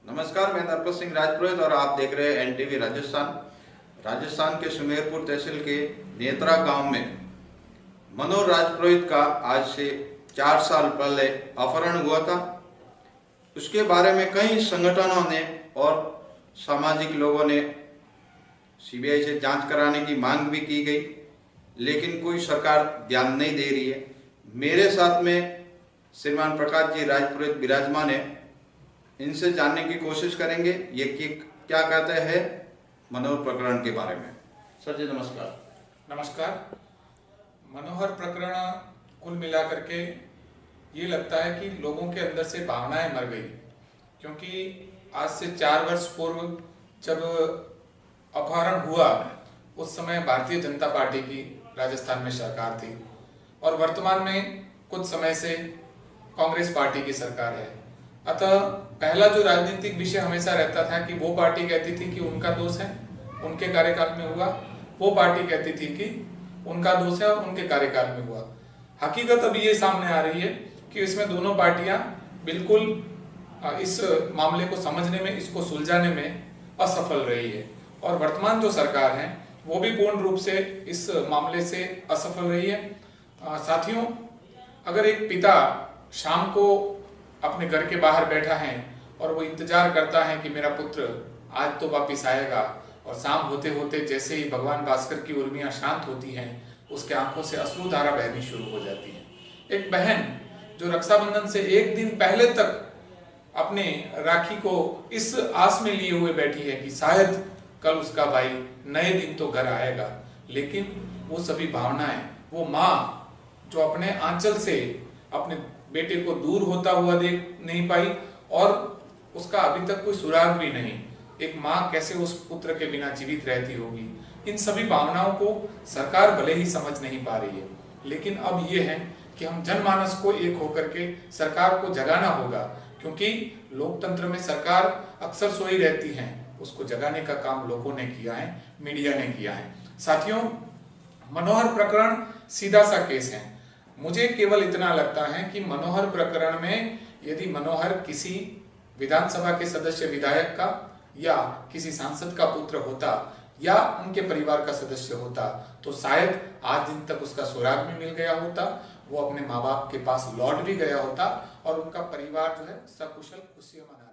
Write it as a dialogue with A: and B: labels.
A: नमस्कार, मैं नरपत सिंह राजपुरोहित और आप देख रहे हैं एनटीवी राजस्थान। राजस्थान के सुमेरपुर तहसील के नेत्रा गांव में मनोहर राजपुरोहित का आज से 4 साल पहले अपहरण हुआ था। उसके बारे में कई संगठनों ने और सामाजिक लोगों ने सीबीआई से जांच कराने की मांग भी की गई, लेकिन कोई सरकार ध्यान नहीं दे रही है। मेरे साथ में श्रीमान प्रकाश जी राजपुरोहित विराजमान है। इनसे जानने की कोशिश करेंगे ये कि क्या कहते हैं मनोहर प्रकरण के बारे में। सर जी नमस्कार।
B: नमस्कार। मनोहर प्रकरण कुल मिलाकर के ये लगता है कि लोगों के अंदर से भावनाएं मर गई, क्योंकि आज से 4 वर्ष पूर्व जब अपहरण हुआ उस समय भारतीय जनता पार्टी की राजस्थान में सरकार थी और वर्तमान में कुछ समय से कांग्रेस पार्टी की सरकार है। अतः पहला जो राजनीतिक विषय हमेशा रहता था कि वो पार्टी कहती थी कि उनका दोष है, उनके कार्यकाल में हुआ, वो पार्टी कहती थी कि उनका दोष है और उनके कार्यकाल में हुआ। हकीकत अब ये सामने आ रही है कि इसमें दोनों पार्टियां बिल्कुल इस मामले को समझने में, इसको सुलझाने में असफल रही है और वर्तमान जो सरकार है वो भी पूर्ण रूप से इस मामले से असफल रही है। साथियों, अगर एक पिता शाम को अपने घर के बाहर बैठा है और वो इंतजार करता है कि मेरा पुत्र आज तो वापिस आएगा, और शाम होते होते जैसे ही भगवान भास्कर की उर्मियां शांत होती हैं उसके आंखों से अश्रुधारा बहनी शुरू हो जाती है। एक बहन जो रक्षाबंधन से एक दिन पहले तक अपने राखी को इस आस में लिए हुए बैठी है कि शायद कल उसका भाई नए दिन तो घर आएगा, लेकिन वो सभी भावनाएं, वो माँ जो अपने आंचल से अपने बेटे को दूर होता हुआ देख नहीं पाई और उसका अभी तक कोई सुराग भी नहीं, एक माँ कैसे उस पुत्र के बिना जीवित रहती होगी, इन सभी भावनाओं को सरकार भले ही समझ नहीं पा रही है। लेकिन अब ये है कि हम जनमानस को एक होकर के सरकार को जगाना होगा, क्योंकि लोकतंत्र में सरकार अक्सर सोई रहती है, उसको जगाने का काम लोगों ने किया है, मीडिया ने किया है। साथियों, मनोहर प्रकरण सीधा सा केस है। मुझे केवल इतना लगता है कि मनोहर प्रकरण में यदि मनोहर किसी विधानसभा के सदस्य विधायक का या किसी सांसद का पुत्र होता या उनके परिवार का सदस्य होता तो शायद आज दिन तक उसका सुराग भी मिल गया होता, वो अपने माँ बाप के पास लौट भी गया होता और उनका परिवार जो है सकुशल खुशियां मना